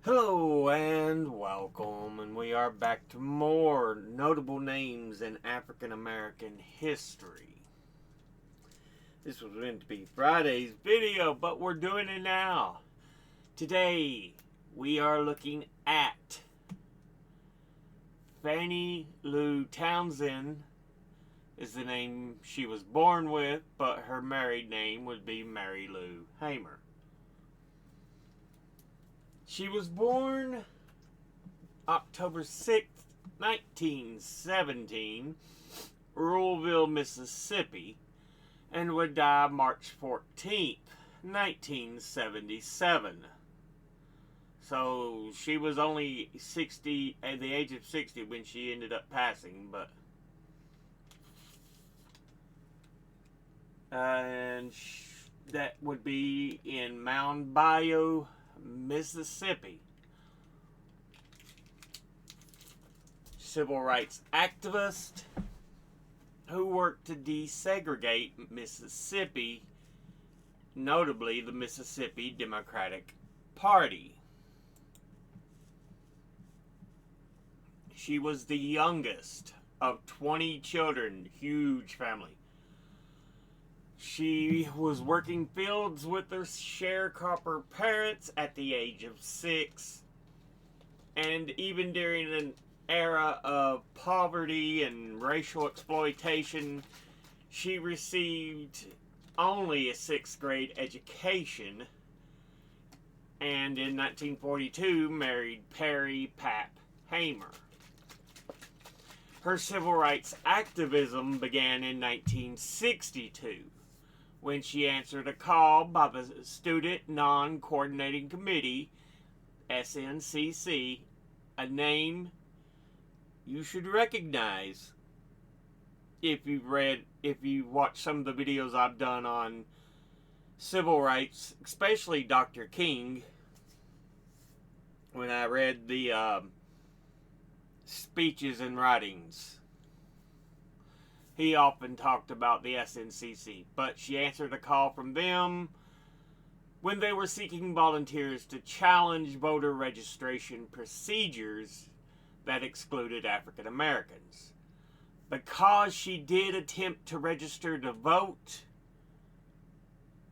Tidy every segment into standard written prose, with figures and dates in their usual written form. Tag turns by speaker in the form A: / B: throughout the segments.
A: Hello and welcome, and we are back to more notable names in African American history. This was meant to be Friday's video, but we're doing it now. Today, we are looking at Fannie Lou Townsend is the name she was born with, but her married name would be Mary Lou Hamer. She was born October 6th, 1917, Ruleville, Mississippi, and would die March 14th, 1977. So she was only 60, at the age of 60 when she ended up passing, but and that would be in Mound Bayou, Mississippi. Civil rights activist who worked to desegregate Mississippi, notably the Mississippi Democratic Party. She was the youngest of 20 children, huge family. She was working fields with her sharecropper parents at the age of 6. And even during an era of poverty and racial exploitation, she received only a 6th grade education. And in 1942, married Perry Pap Hamer. Her civil rights activism began in 1962. When she answered a call by the Student Non-Coordinating Committee, SNCC, a name you should recognize if you've watched some of the videos I've done on civil rights, especially Dr. King. When I read the speeches and writings, he often talked about the SNCC, but she answered a call from them when they were seeking volunteers to challenge voter registration procedures that excluded African Americans. Because she did attempt to register to vote,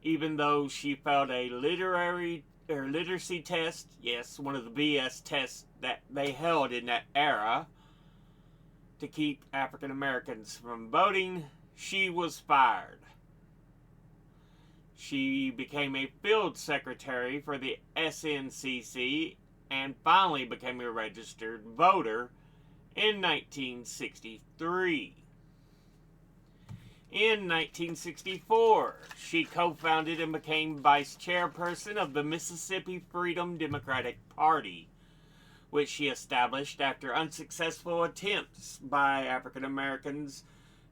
A: even though she failed a literacy test, yes, one of the BS tests that they held in that era, to keep African Americans from voting, she was fired. She became a field secretary for the SNCC and finally became a registered voter in 1963. In 1964, she co-founded and became vice chairperson of the Mississippi Freedom Democratic Party, which she established after unsuccessful attempts by African Americans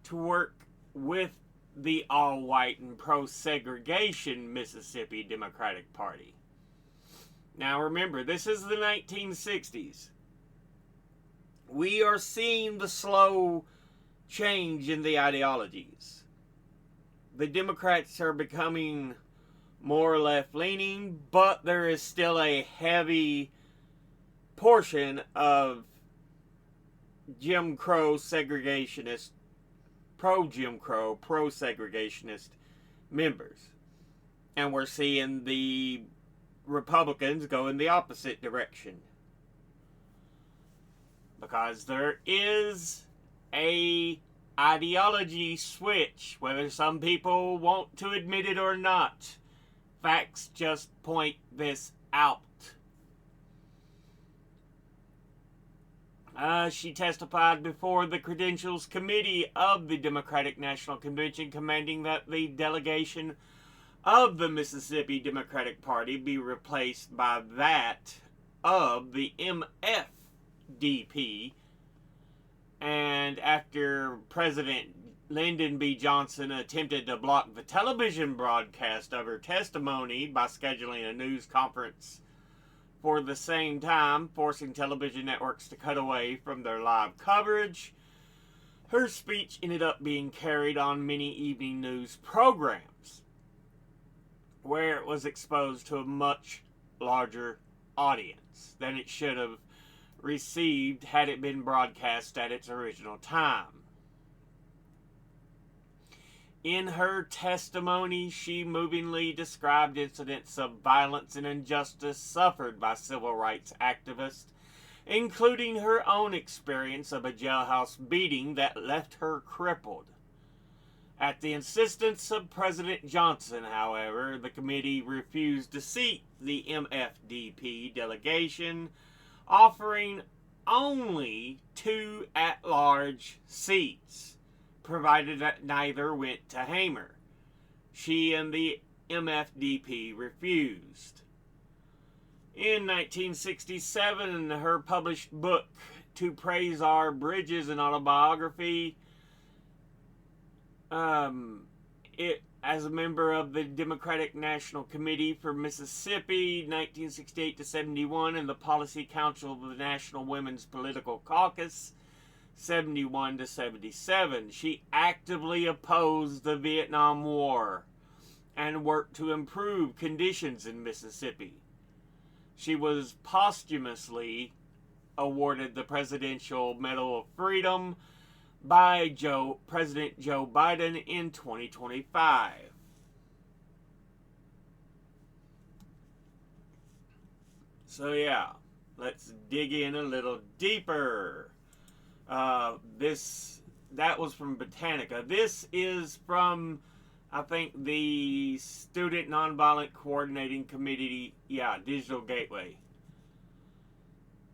A: to work with the all-white and pro-segregation Mississippi Democratic Party. Now remember, this is the 1960s. We are seeing the slow change in the ideologies. The Democrats are becoming more left-leaning, but there is still a heavy portion of Jim Crow segregationist, pro-Jim Crow, pro-segregationist members. And we're seeing the Republicans go in the opposite direction. Because there is a ideology switch, whether some people want to admit it or not. Facts just point this out. She testified before the Credentials Committee of the Democratic National Convention, commanding that the delegation of the Mississippi Democratic Party be replaced by that of the MFDP. And after President Lyndon B. Johnson attempted to block the television broadcast of her testimony by scheduling a news conference for the same time, forcing television networks to cut away from their live coverage, her speech ended up being carried on many evening news programs, where it was exposed to a much larger audience than it should have received had it been broadcast at its original time. In her testimony, she movingly described incidents of violence and injustice suffered by civil rights activists, including her own experience of a jailhouse beating that left her crippled. At the insistence of President Johnson, however, the committee refused to seat the MFDP delegation, offering only 2 at-large seats, provided that neither went to Hamer. She and the MFDP refused. In 1967, her published book, To Praise Our Bridges, an autobiography, as a member of the Democratic National Committee for Mississippi, 1968 to 71, and the Policy Council of the National Women's Political Caucus, 71 to 77. She actively opposed the Vietnam War and worked to improve conditions in Mississippi. She was posthumously awarded the Presidential Medal of Freedom by President Joe Biden in 2025. So yeah, let's dig in a little deeper. That was from Britannica. This is from, I think, the Student Nonviolent Coordinating Committee, Digital Gateway.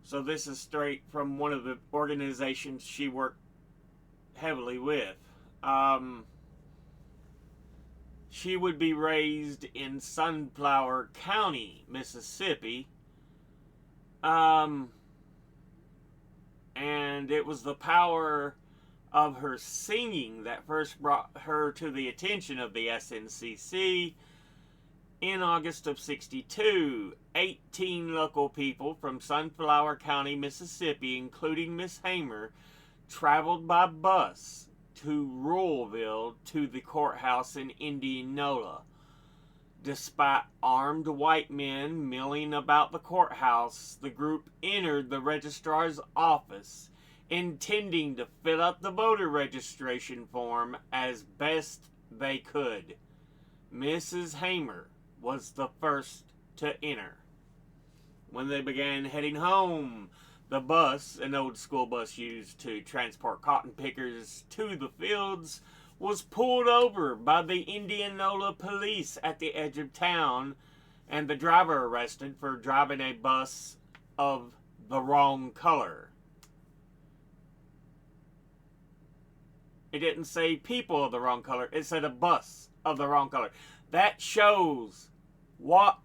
A: So this is straight from one of the organizations she worked heavily with. She would be raised in Sunflower County, Mississippi. And it was the power of her singing that first brought her to the attention of the SNCC. In August of '62, 18 local people from Sunflower County, Mississippi, including Miss Hamer, traveled by bus to Ruleville to the courthouse in Indianola. Despite armed white men milling about the courthouse, the group entered the registrar's office, intending to fill out the voter registration form as best they could. Mrs. Hamer was the first to enter. When they began heading home, the bus, an old school bus used to transport cotton pickers to the fields, was pulled over by the Indianola police at the edge of town, and the driver arrested for driving a bus of the wrong color. It didn't say people of the wrong color, it said a bus of the wrong color. That shows what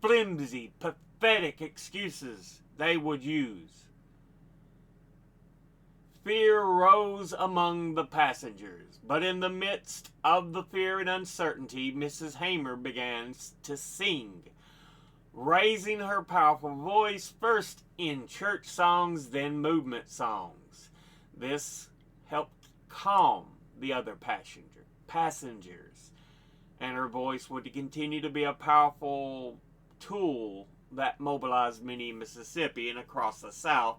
A: flimsy, pathetic excuses they would use. Fear rose among the passengers, but in the midst of the fear and uncertainty, Mrs. Hamer began to sing, raising her powerful voice first in church songs, then movement songs. This helped calm the other passengers, and her voice would continue to be a powerful tool that mobilized many in Mississippi and across the South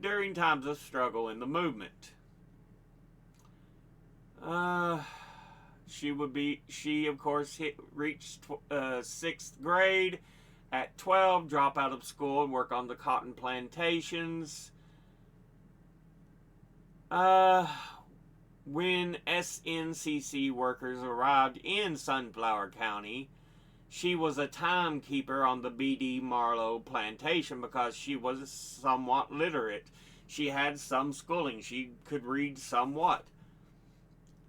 A: during times of struggle in the movement. She of course reached 6th grade. At 12, drop out of school and work on the cotton plantations. When SNCC workers arrived in Sunflower County, she was a timekeeper on the B.D. Marlowe plantation because she was somewhat literate. She had some schooling. She could read somewhat.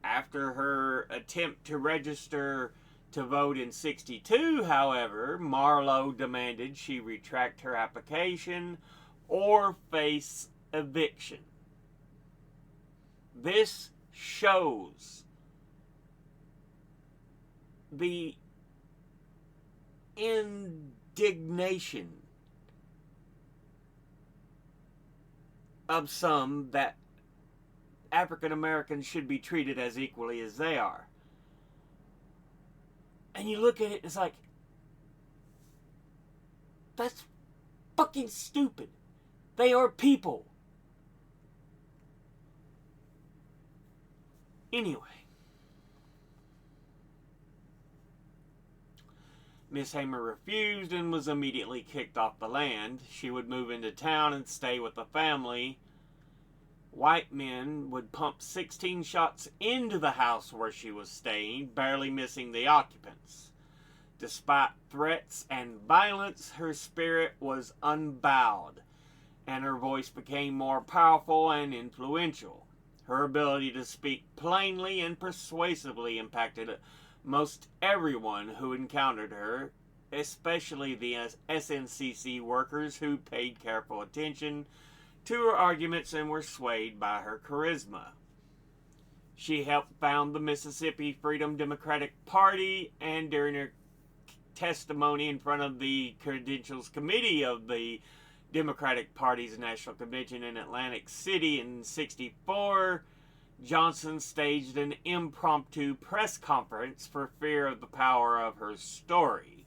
A: After her attempt to register to vote in '62, however, Marlowe demanded she retract her application or face eviction. This shows the indignation of some that African Americans should be treated as equally as they are. And you look at it, it's like, that's fucking stupid. They are people. Anyway. Miss Hamer refused and was immediately kicked off the land. She would move into town and stay with the family. White men would pump 16 shots into the house where she was staying, barely missing the occupants. Despite threats and violence, her spirit was unbowed, and her voice became more powerful and influential. Her ability to speak plainly and persuasively impacted most everyone who encountered her, especially the SNCC workers who paid careful attention to her arguments and were swayed by her charisma. She helped found the Mississippi Freedom Democratic Party, and during her testimony in front of the Credentials Committee of the Democratic Party's National Convention in Atlantic City in '64, Johnson staged an impromptu press conference for fear of the power of her story.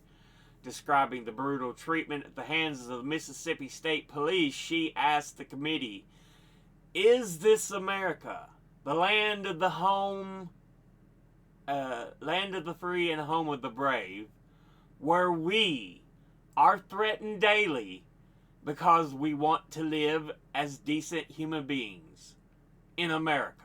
A: Describing the brutal treatment at the hands of the Mississippi State Police, she asked the committee, "Is this America, the land of the land of the free and home of the brave, where we are threatened daily because we want to live as decent human beings in America?"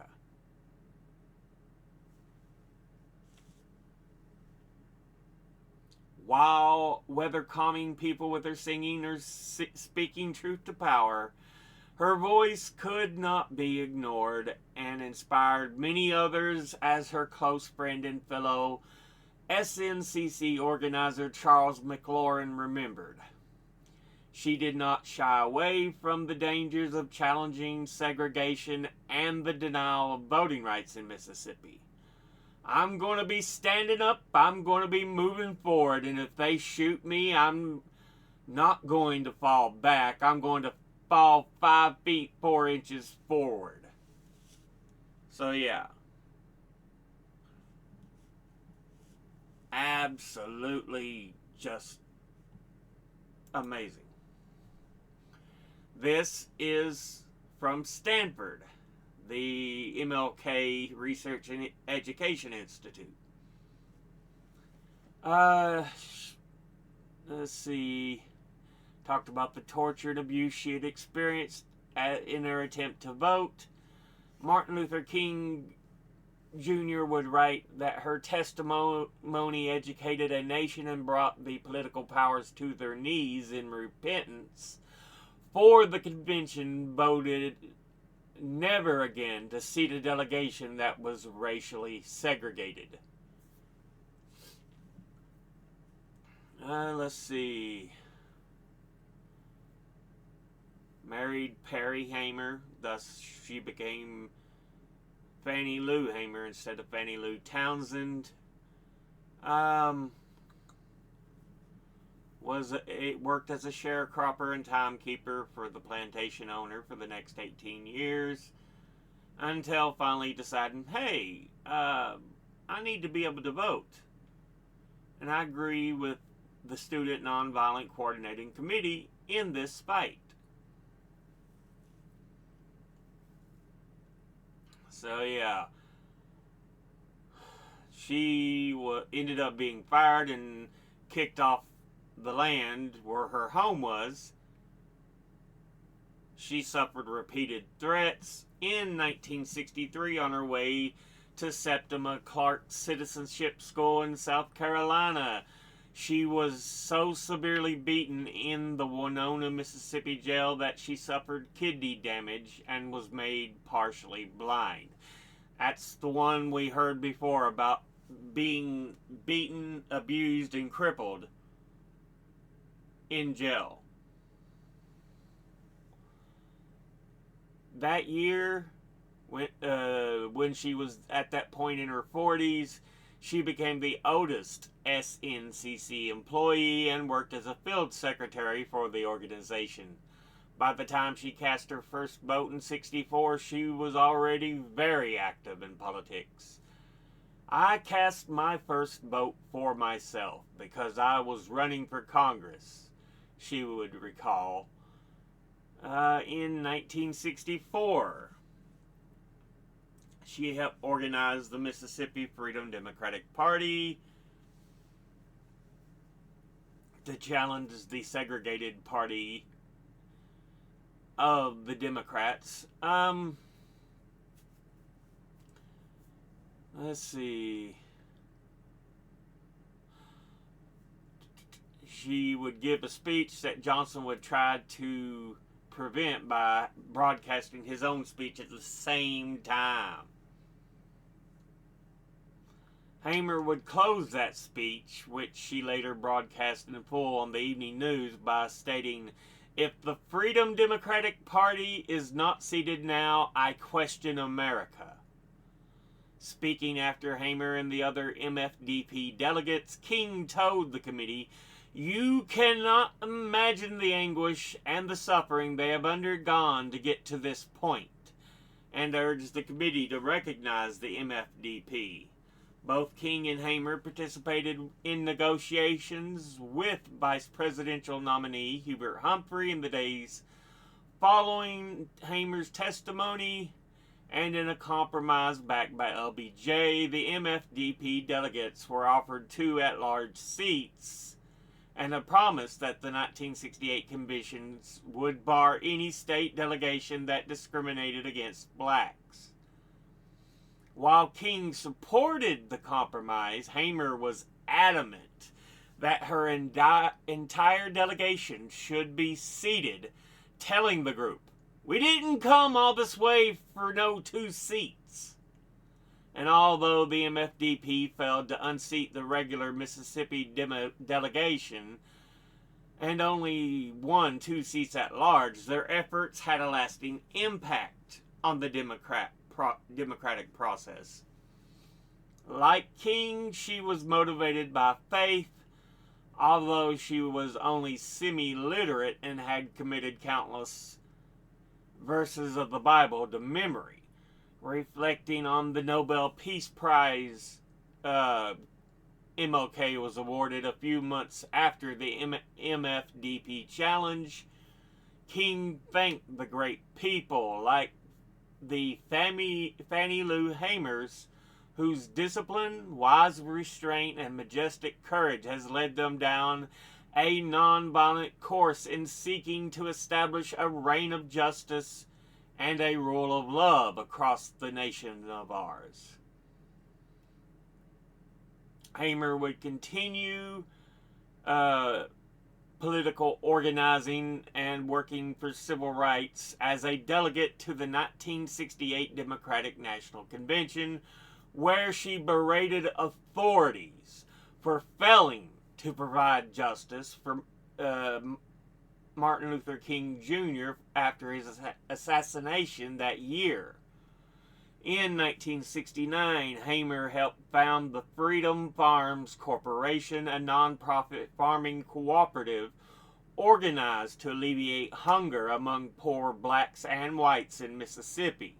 A: While whether calming people with her singing or speaking truth to power, her voice could not be ignored and inspired many others, as her close friend and fellow SNCC organizer Charles McLaurin remembered. She did not shy away from the dangers of challenging segregation and the denial of voting rights in Mississippi. "I'm going to be standing up, I'm going to be moving forward, and if they shoot me, I'm not going to fall back. I'm going to fall 5 feet 4 inches forward." So yeah. Absolutely just amazing. This is from Stanford, the MLK Research and Education Institute. Let's see. Talked about the torture and abuse she had experienced in her attempt to vote. Martin Luther King Jr. would write that her testimony educated a nation and brought the political powers to their knees in repentance. For the convention voted never again to seat a delegation that was racially segregated. Let's see. Married Perry Hamer, thus she became Fannie Lou Hamer instead of Fannie Lou Townsend. Worked as a sharecropper and timekeeper for the plantation owner for the next 18 years, until finally deciding, hey, I need to be able to vote. And I agree with the Student Nonviolent Coordinating Committee in this fight. So yeah, she ended up being fired and kicked off the land where her home was. She suffered repeated threats in 1963 on her way to Septima Clark Citizenship School in South Carolina. She was so severely beaten in the Winona, Mississippi jail that she suffered kidney damage and was made partially blind. That's the one we heard before about being beaten, abused, and crippled in jail. That year, when she was at that point in her 40s, she became the oldest SNCC employee and worked as a field secretary for the organization. By the time she cast her first vote in '64, she was already very active in politics. "I cast my first vote for myself because I was running for Congress," she would recall. In 1964, she helped organize the Mississippi Freedom Democratic Party to challenge the segregated party of the Democrats. Let's see. She would give a speech that Johnson would try to prevent by broadcasting his own speech at the same time. Hamer would close that speech, which she later broadcast in full on the evening news, by stating, "If the Freedom Democratic Party is not seated now, I question America." Speaking after Hamer and the other MFDP delegates, King told the committee, "You cannot imagine the anguish and the suffering they have undergone to get to this point," and urged the committee to recognize the MFDP. Both King and Hamer participated in negotiations with Vice Presidential nominee Hubert Humphrey in the days following Hamer's testimony, and in a compromise backed by LBJ, the MFDP delegates were offered 2 at-large seats and a promise that the 1968 conventions would bar any state delegation that discriminated against blacks. While King supported the compromise, Hamer was adamant that her entire delegation should be seated, telling the group, "We didn't come all this way for no 2 seats." And although the MFDP failed to unseat the regular Mississippi delegation and only won 2 seats at large, their efforts had a lasting impact on the democratic process. Like King, she was motivated by faith, although she was only semi-literate and had committed countless verses of the Bible to memory. Reflecting on the Nobel Peace Prize MLK was awarded a few months after the MFDP challenge, King thanked the great people like the Fannie Lou Hamers, whose discipline, wise restraint, and majestic courage has led them down a nonviolent course in seeking to establish a reign of justice and a rule of love across the nation of ours. Hamer would continue political organizing and working for civil rights as a delegate to the 1968 Democratic National Convention, where she berated authorities for failing to provide justice for Martin Luther King Jr. after his assassination that year. In 1969, Hamer helped found the Freedom Farms Corporation, a nonprofit farming cooperative organized to alleviate hunger among poor blacks and whites in Mississippi.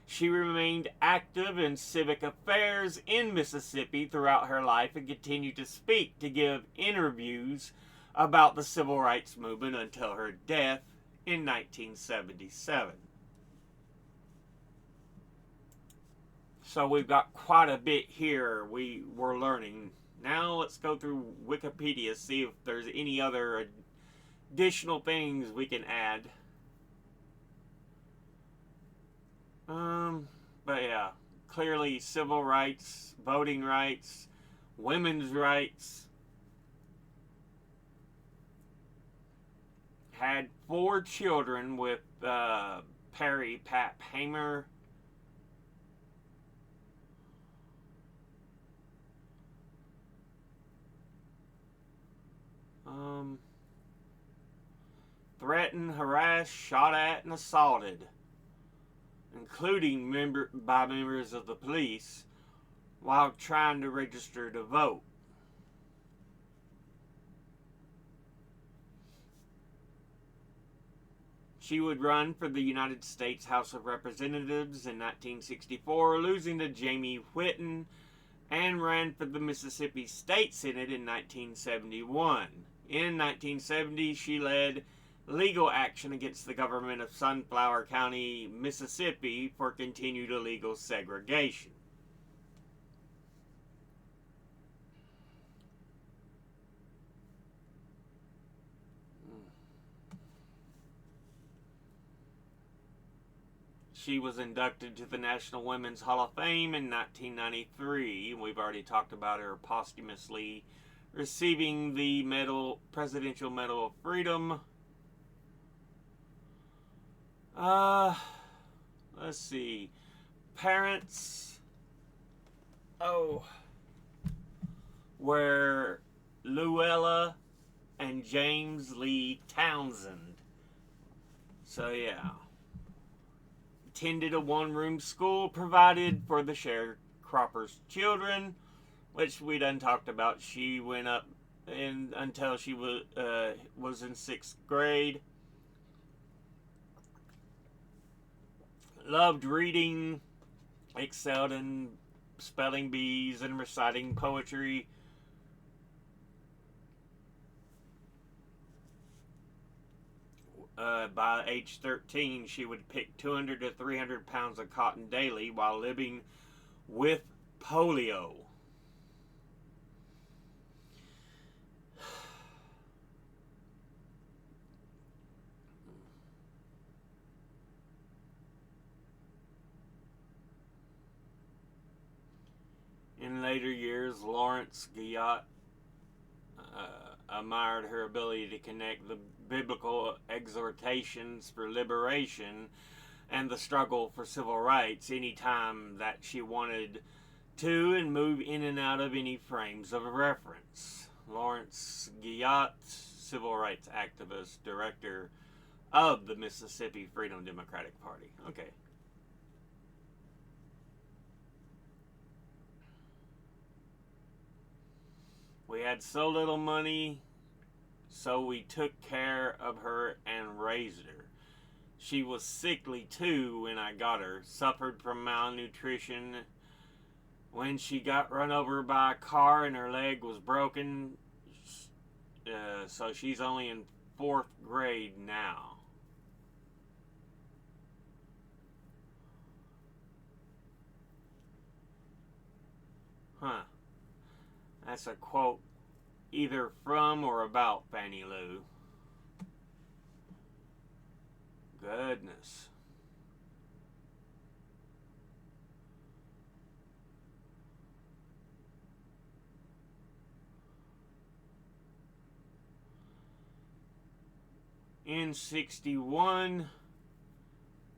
A: She remained active in civic affairs in Mississippi throughout her life and continued to speak to give interviews about the civil rights movement until her death in 1977. So we've got quite a bit here we were learning. Now let's go through Wikipedia, see if there's any other additional things we can add. But yeah, clearly civil rights, voting rights, women's rights. Had 4 children with Perry Pap Hamer. Threatened, harassed, shot at, and assaulted, including by members of the police, while trying to register to vote. She would run for the United States House of Representatives in 1964, losing to Jamie Whitten, and ran for the Mississippi State Senate in 1971. In 1970, she led legal action against the government of Sunflower County, Mississippi for continued illegal segregation. She was inducted to the National Women's Hall of Fame in 1993. We've already talked about her posthumously receiving the Presidential Medal of Freedom. Let's see. Parents, were Luella and James Lee Townsend. So, yeah. Attended a one-room school provided for the sharecroppers' children, which we done talked about. She went up until she was in 6th grade. Loved reading, excelled in spelling bees and reciting poetry. By age 13, she would pick 200 to 300 pounds of cotton daily while living with polio. In later years, Lawrence Guyot admired her ability to connect the biblical exhortations for liberation and the struggle for civil rights anytime that she wanted to, and move in and out of any frames of reference. Lawrence Guyot, civil rights activist, director of the Mississippi Freedom Democratic Party. Okay. We had so little money, so we took care of her and raised her. She was sickly too when I got her, suffered from malnutrition. When she got run over by a car and her leg was broken, so she's only in 4th grade now. Huh. That's a quote either from or about Fannie Lou. Goodness. In 1961,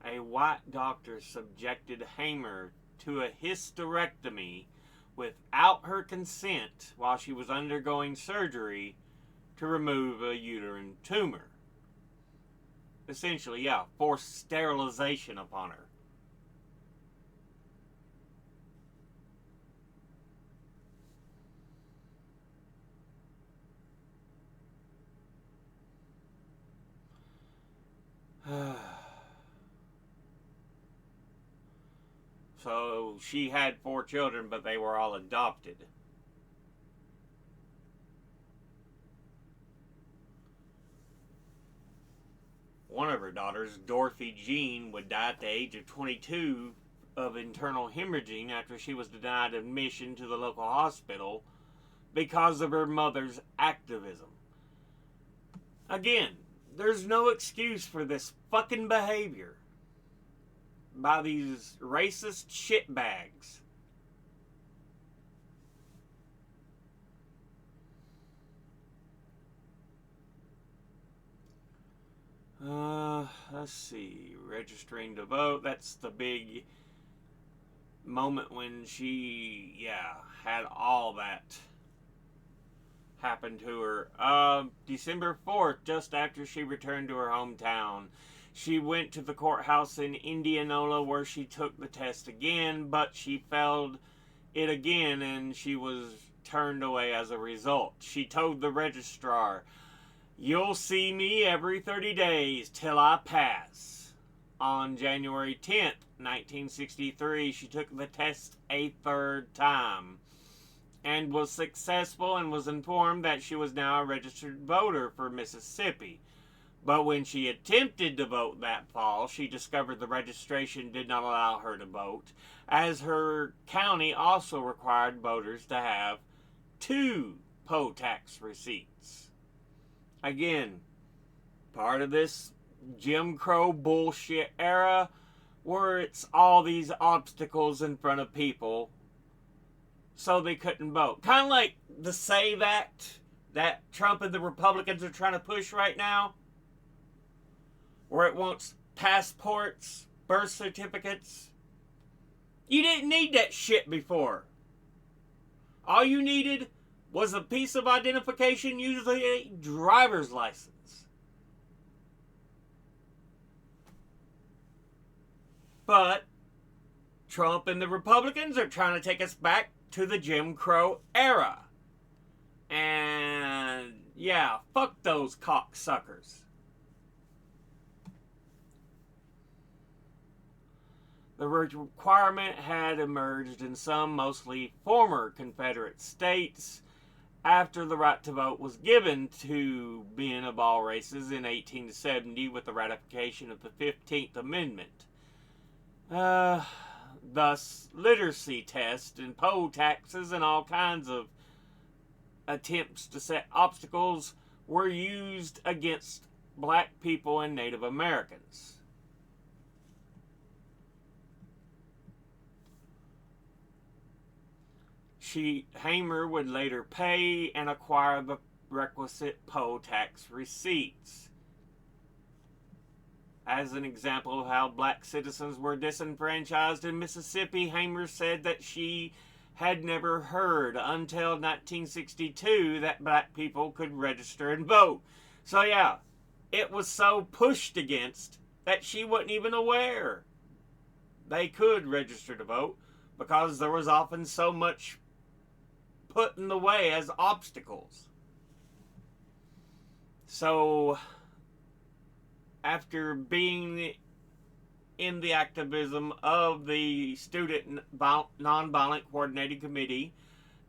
A: a white doctor subjected Hamer to a hysterectomy without her consent while she was undergoing surgery to remove a uterine tumor. Essentially, yeah, forced sterilization upon her. So she had 4 children, but they were all adopted. One of her daughters, Dorothy Jean, would die at the age of 22 of internal hemorrhaging after she was denied admission to the local hospital because of her mother's activism. Again, there's no excuse for this fucking behavior by these racist shitbags. Let's see. Registering to vote. That's the big moment when she, had all that happen to her. December 4th, just after she returned to her hometown, she went to the courthouse in Indianola where she took the test again, but she failed it again and she was turned away as a result. She told the registrar, "You'll see me every 30 days till I pass." On January 10th, 1963, she took the test a 3rd time. and was successful and was informed that she was now a registered voter for Mississippi. But when she attempted to vote that fall, she discovered the registration did not allow her to vote, as her county also required voters to have 2 poll tax receipts. Again, part of this Jim Crow bullshit era where it's all these obstacles in front of people so they couldn't vote. Kind of like the SAVE Act that Trump and the Republicans are trying to push right now, where it wants passports, birth certificates. You didn't need that shit before. All you needed was a piece of identification, usually a driver's license. But Trump and the Republicans are trying to take us back to the Jim Crow era. And yeah, fuck those cocksuckers. The requirement had emerged in some, mostly former Confederate states, after the right to vote was given to men of all races in 1870 with the ratification of the 15th Amendment. Thus, literacy tests and poll taxes and all kinds of attempts to set obstacles were used against black people and Native Americans. Hamer would later pay and acquire the requisite poll tax receipts. As an example of how black citizens were disenfranchised in Mississippi, Hamer said that she had never heard until 1962 that black people could register and vote. So yeah, it was so pushed against that she wasn't even aware they could register to vote, because there was often so much put in the way as obstacles. So after being in the activism of the Student Nonviolent Coordinating Committee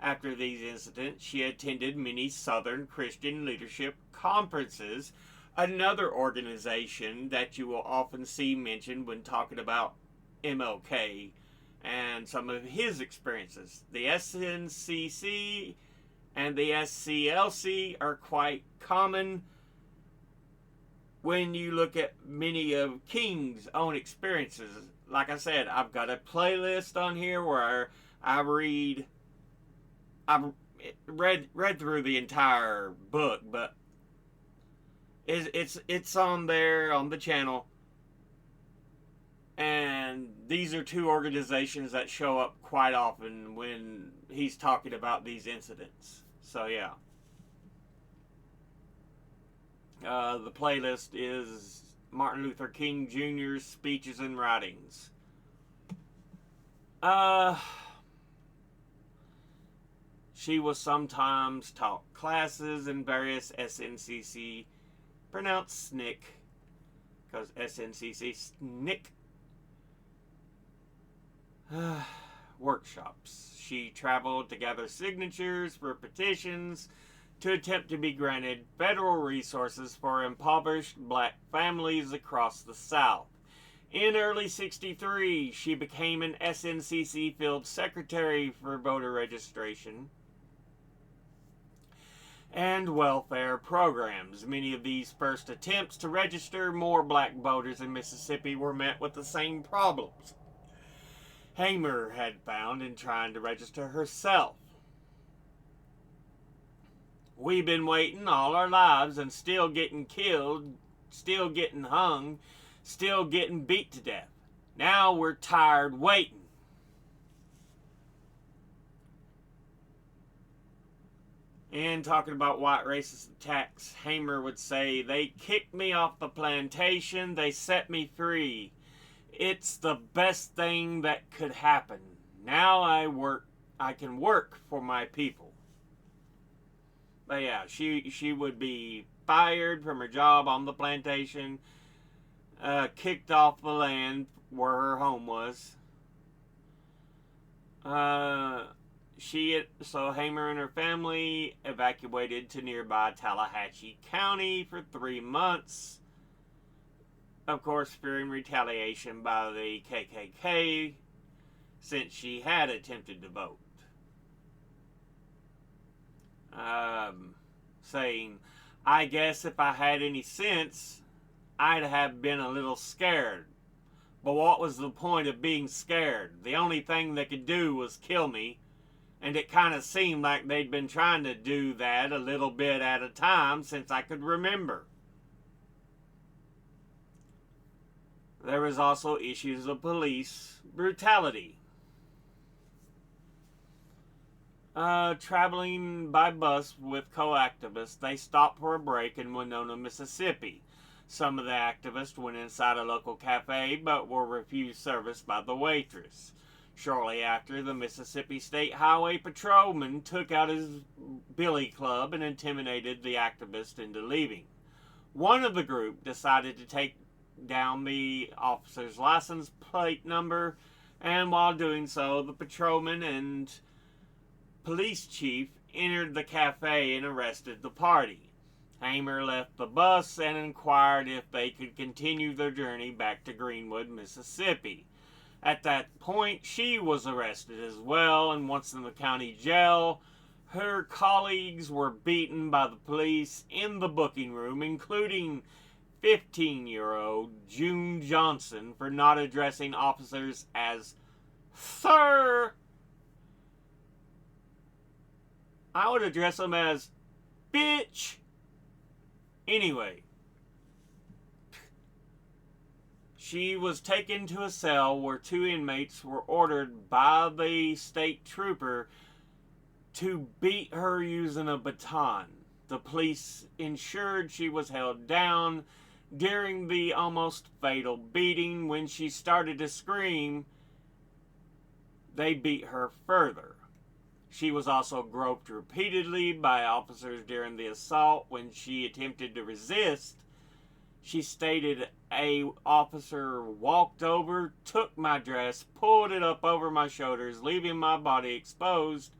A: after these incidents, she attended many Southern Christian leadership conferences, another organization that you will often see mentioned when talking about MLK and some of his experiences. The SNCC and the SCLC are quite common when you look at many of King's own experiences. Like I said, I've got a playlist on here where I've read through the entire book, but it's on there on the channel. And these are 2 organizations that show up quite often when he's talking about these incidents. So yeah. The playlist is Martin Luther King Jr.'s speeches and writings. She was sometimes taught classes in various SNCC, pronounced SNCC, because SNCC SNCC, workshops. She traveled to gather signatures for petitions to attempt to be granted federal resources for impoverished black families across the South. In early '63, she became an SNCC field secretary for voter registration and welfare programs. Many of these first attempts to register more black voters in Mississippi were met with the same problems Hamer had found in trying to register herself. We've been waiting all our lives and still getting killed, still getting hung, still getting beat to death. Now we're tired waiting. And talking about white racist attacks, Hamer would say, "They kicked me off the plantation, they set me free. It's the best thing that could happen. Now I can work for my people." But yeah, she would be fired from her job on the plantation, kicked off the land where her home was. Hamer and her family evacuated to nearby Tallahatchie County for 3 months. Of course, fearing retaliation by the KKK, since she had attempted to vote. Saying, I guess if I had any sense, I'd have been a little scared. But what was the point of being scared? The only thing they could do was kill me, and it kind of seemed like they'd been trying to do that a little bit at a time since I could remember. There was also issues of police brutality. Traveling by bus with co-activists, they stopped for a break in Winona, Mississippi. Some of the activists went inside a local cafe but were refused service by the waitress. Shortly after, the Mississippi State Highway Patrolman took out his billy club and intimidated the activist into leaving. One of the group decided to take down the officer's license plate number, and while doing so, the patrolman and police chief entered the cafe and arrested the party. Hamer left the bus and inquired if they could continue their journey back to Greenwood, Mississippi. At that point, she was arrested as well, and once in the county jail, her colleagues were beaten by the police in the booking room, including 15-year-old June Johnson for not addressing officers as Sir. I would address them as bitch. Anyway, she was taken to a cell where 2 inmates were ordered by the state trooper to beat her using a baton. The police ensured she was held down during the almost fatal beating. When she started to scream, they beat her further. She was also groped repeatedly by officers during the assault. When she attempted to resist, she stated, "A officer walked over, took my dress, pulled it up over my shoulders, leaving my body exposed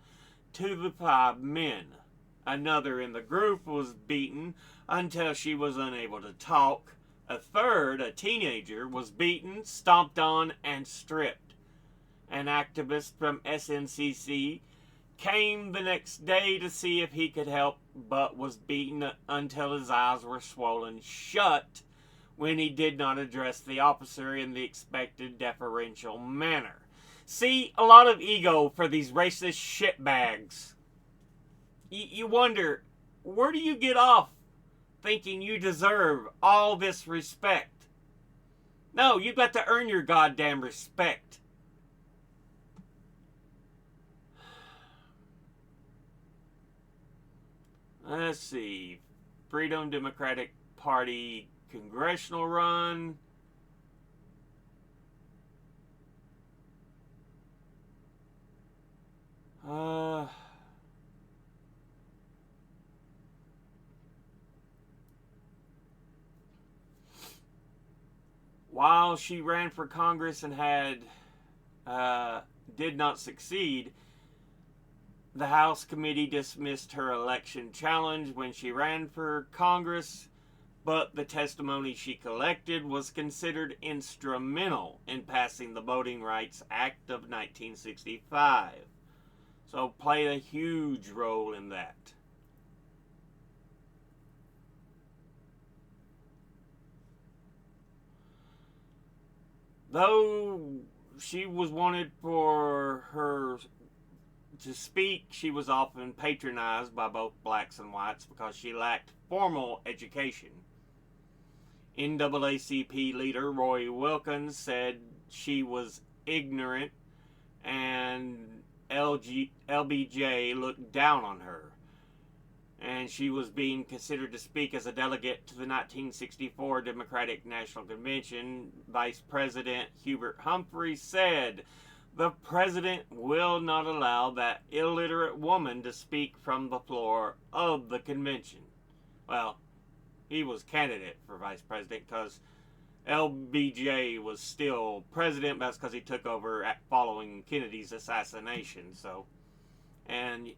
A: to the 5 men. Another in the group was beaten until she was unable to talk. A third, a teenager, was beaten, stomped on, and stripped. An activist from SNCC came the next day to see if he could help, but was beaten until his eyes were swollen shut when he did not address the officer in the expected deferential manner." See, a lot of ego for these racist shitbags. You wonder, where do you get off thinking you deserve all this respect? No, you've got to earn your goddamn respect. Let's see. Freedom Democratic Party congressional run. While she ran for Congress and did not succeed, the House committee dismissed her election challenge when she ran for Congress, but the testimony she collected was considered instrumental in passing the Voting Rights Act of 1965. So played a huge role in that. Though she was wanted for her to speak, she was often patronized by both blacks and whites because she lacked formal education. NAACP leader Roy Wilkins said she was ignorant and LBJ looked down on her. And she was being considered to speak as a delegate to the 1964 Democratic National Convention. Vice President Hubert Humphrey said, "The president will not allow that illiterate woman to speak from the floor of the convention." Well, he was candidate for vice president because LBJ was still president. That's because he took over following Kennedy's assassination. So and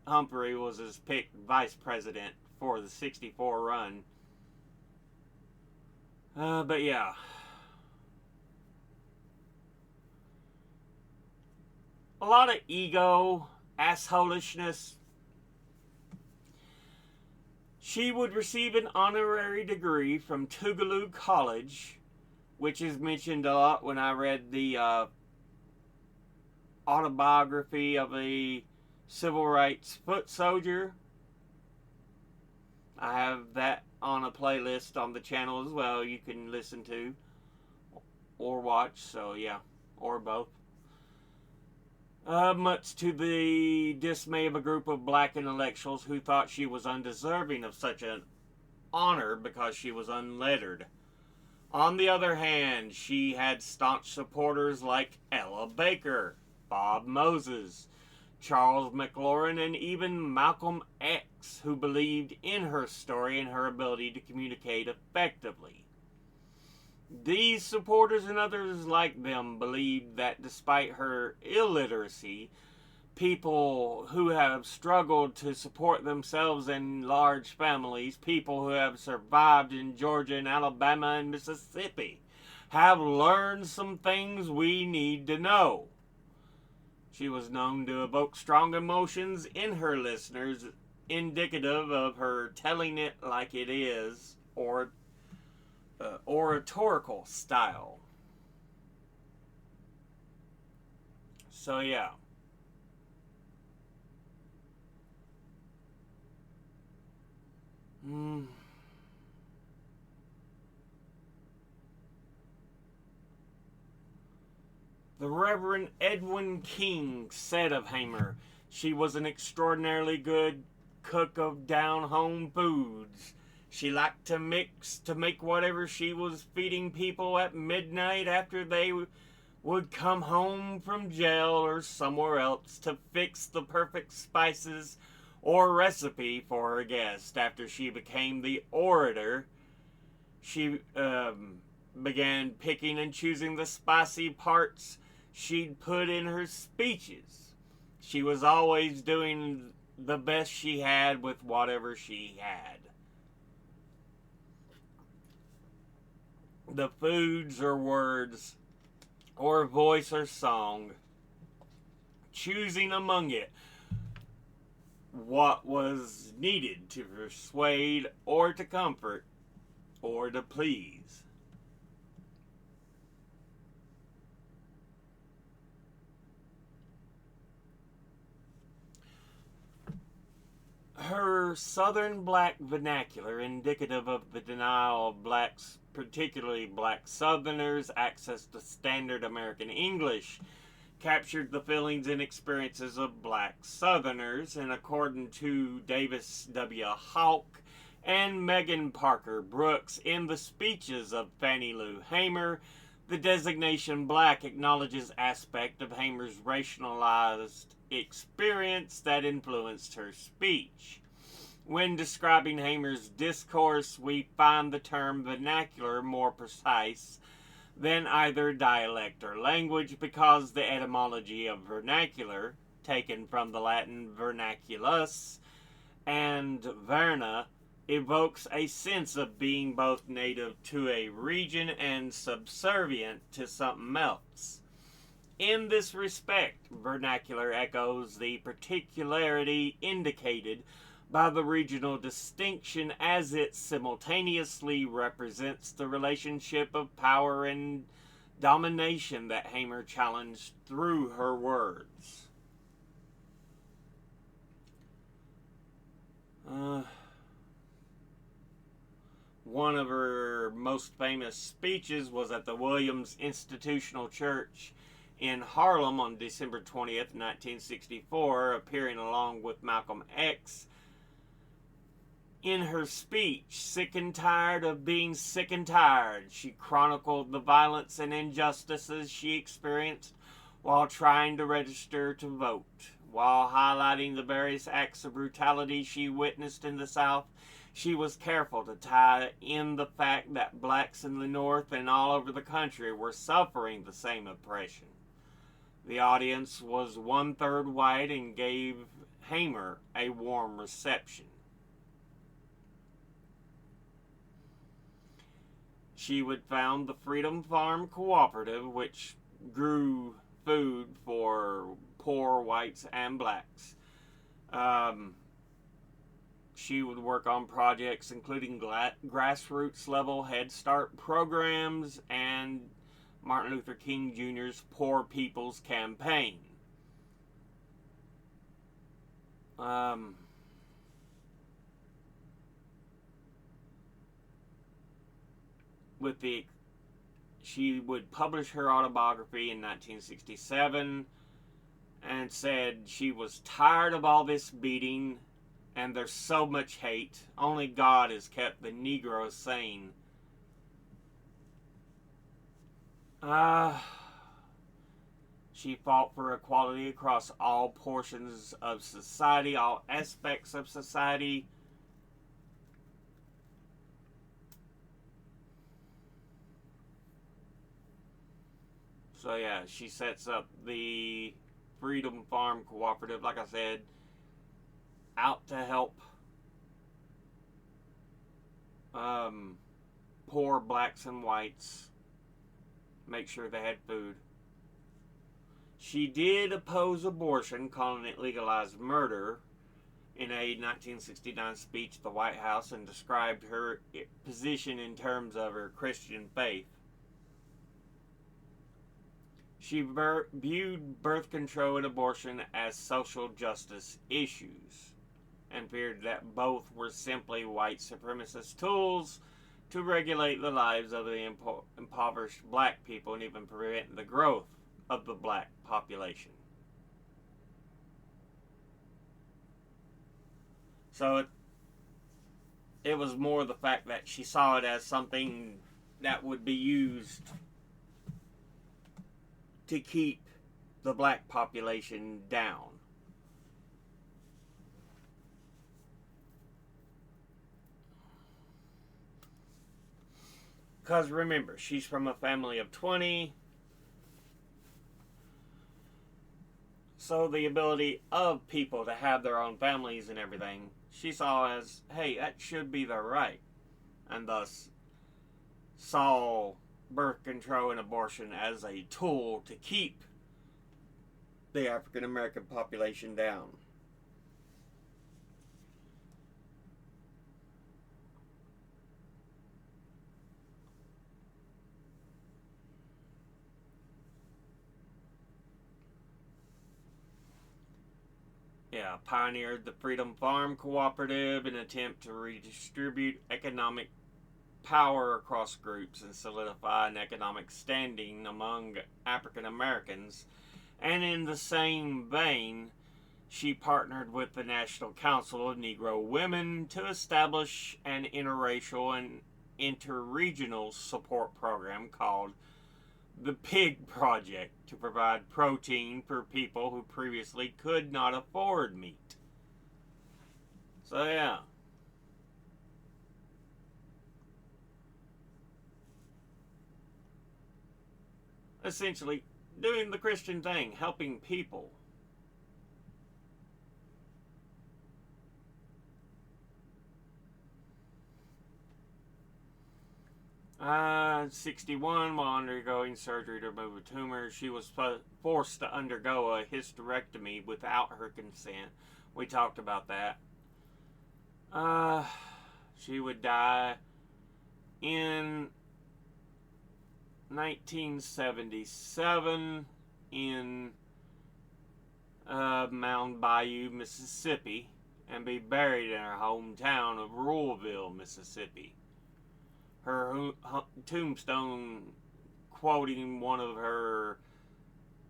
A: Humphrey was his picked vice president for the 64 run. But yeah. A lot of ego, assholishness. She would receive an honorary degree from Tougaloo College, which is mentioned a lot when I read the autobiography of a civil rights foot soldier. I have that on a playlist on the channel as well you can listen to or watch, so yeah, or both. Much to the dismay of a group of black intellectuals who thought she was undeserving of such an honor because she was unlettered. On the other hand, she had staunch supporters like Ella Baker, Bob Moses, Charles McLaurin, and even Malcolm X, who believed in her story and her ability to communicate effectively. These supporters and others like them believed that despite her illiteracy, people who have struggled to support themselves in large families, people who have survived in Georgia and Alabama and Mississippi, have learned some things we need to know. She was known to evoke strong emotions in her listeners, indicative of her telling it like it is, or oratorical style. So yeah. The Reverend Edwin King said of Hamer, she was an extraordinarily good cook of down-home foods. She liked to make whatever she was feeding people at midnight after they would come home from jail or somewhere else to fix the perfect spices or recipe for her guest. After she became the orator, she began picking and choosing the spicy parts she'd put in her speeches. She was always doing the best she had with whatever she had. The foods or words or voice or song, choosing among it what was needed to persuade or to comfort or to please. Her Southern black vernacular, indicative of the denial of blacks, particularly black Southerners, access to standard American English, captured the feelings and experiences of black Southerners, and according to Davis W. Houck and Megan Parker Brooks in the speeches of Fannie Lou Hamer, the designation black acknowledges aspect of Hamer's racialized experience that influenced her speech. When describing Hamer's discourse, we find the term vernacular more precise than either dialect or language because the etymology of vernacular, taken from the Latin vernaculus and verna, evokes a sense of being both native to a region and subservient to something else. In this respect, vernacular echoes the particularity indicated by the regional distinction as it simultaneously represents the relationship of power and domination that Hamer challenged through her words. One of her most famous speeches was at the Williams Institutional Church in Harlem on December 20th, 1964, appearing along with Malcolm X. In her speech, Sick and Tired of Being Sick and Tired, she chronicled the violence and injustices she experienced while trying to register to vote. While highlighting the various acts of brutality she witnessed in the South, she was careful to tie in the fact that blacks in the North and all over the country were suffering the same oppression. The audience was one-third white and gave Hamer a warm reception. She would found the Freedom Farm Cooperative, which grew food for poor whites and blacks. She would work on projects including grassroots level Head Start programs and Martin Luther King Jr.'s Poor People's Campaign. She would publish her autobiography in 1967 and said she was tired of all this beating and there's so much hate. Only God has kept the Negro sane. She fought for equality across all portions of society, all aspects of society. So yeah, she sets up the Freedom Farm Cooperative, like I said, out to help poor blacks and whites make sure they had food. She did oppose abortion, calling it legalized murder, in a 1969 speech at the White House, and described her position in terms of her Christian faith. She viewed birth control and abortion as social justice issues and feared that both were simply white supremacist tools to regulate the lives of the impoverished black people and even prevent the growth of the black population. So it was more the fact that she saw it as something that would be used to keep the black population down. Because remember, she's from a family of 20. So the ability of people to have their own families and everything, she saw as, hey, that should be their right. And thus saw birth control and abortion as a tool to keep the African American population down. Yeah, pioneered the Freedom Farm Cooperative in an attempt to redistribute economic power across groups and solidify an economic standing among African Americans. And in the same vein, she partnered with the National Council of Negro Women to establish an interracial and interregional support program called the Pig Project to provide protein for people who previously could not afford meat. So yeah. Essentially, doing the Christian thing, helping people. 61, while undergoing surgery to remove a tumor, she was forced to undergo a hysterectomy without her consent. We talked about that. She would die in 1977 in Mound Bayou, Mississippi, and be buried in her hometown of Ruleville, Mississippi. Her tombstone quoting one of her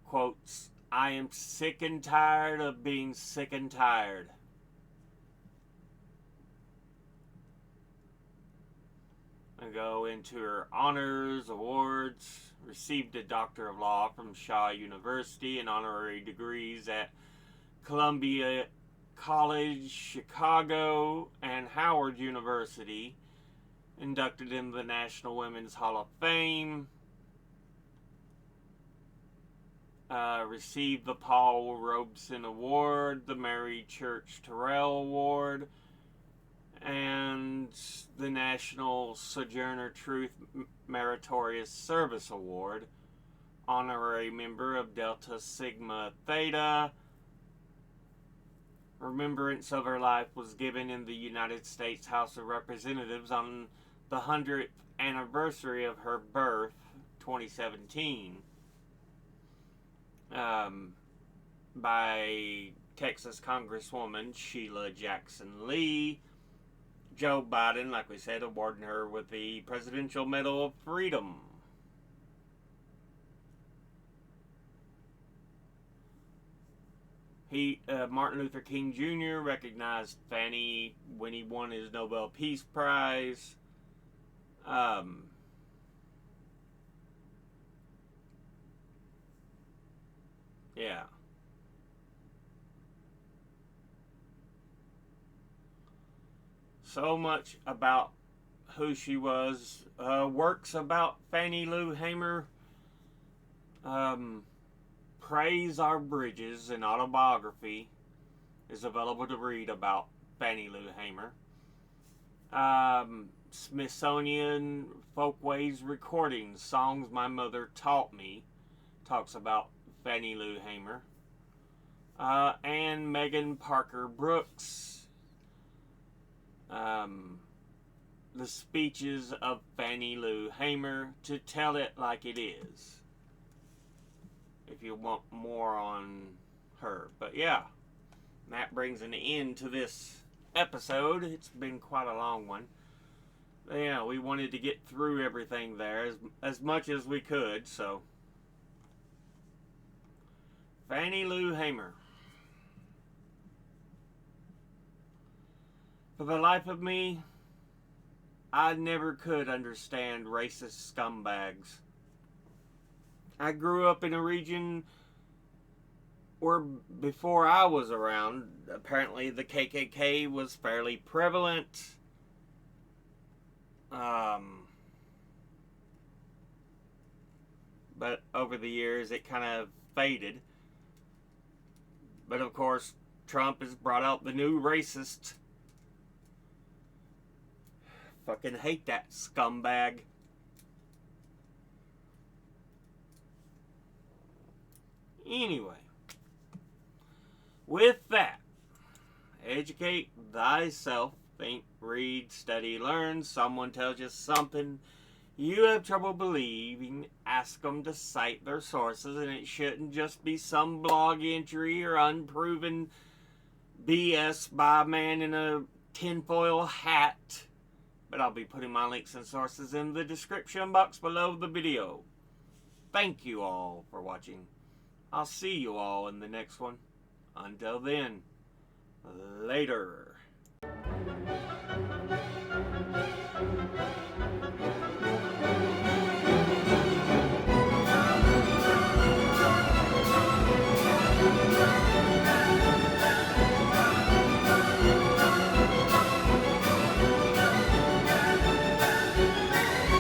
A: quotes, "I am sick and tired of being sick and tired." I go into her honors, awards, received a Doctor of Law from Shaw University and honorary degrees at Columbia College, Chicago, and Howard University. Inducted into the National Women's Hall of Fame. received the Paul Robeson Award, the Mary Church Terrell Award, and the National Sojourner Truth Meritorious Service Award. Honorary member of Delta Sigma Theta. Remembrance of her life was given in the United States House of Representatives on the 100th anniversary of her birth, 2017, by Texas Congresswoman Sheila Jackson Lee. Joe Biden, like we said, awarding her with the Presidential Medal of Freedom. Martin Luther King Jr. recognized Fannie when he won his Nobel Peace Prize. Yeah. So much about who she was. Works about Fannie Lou Hamer. Praise Our Bridges, an autobiography, is available to read about Fannie Lou Hamer. Smithsonian Folkways Recordings, Songs My Mother Taught Me, talks about Fannie Lou Hamer. And Megan Parker Brooks, The Speeches of Fannie Lou Hamer, To Tell It Like It Is, if you want more on her. But yeah, that brings an end to this episode. It's been quite a long one. But yeah, we wanted to get through everything there as much as we could, so. Fannie Lou Hamer. For the life of me, I never could understand racist scumbags. I grew up in a region where, before I was around, apparently the KKK was fairly prevalent. But over the years it kind of faded. But of course, Trump has brought out the new racist. Fucking hate that scumbag. Anyway, with that, educate thyself, think, read, study, learn. Someone tells you something you have trouble believing, ask them to cite their sources, and it shouldn't just be some blog entry or unproven BS by a man in a tinfoil hat. But I'll be putting my links and sources in the description box below the video. Thank you all for watching. I'll see you all in the next one. Until then, later.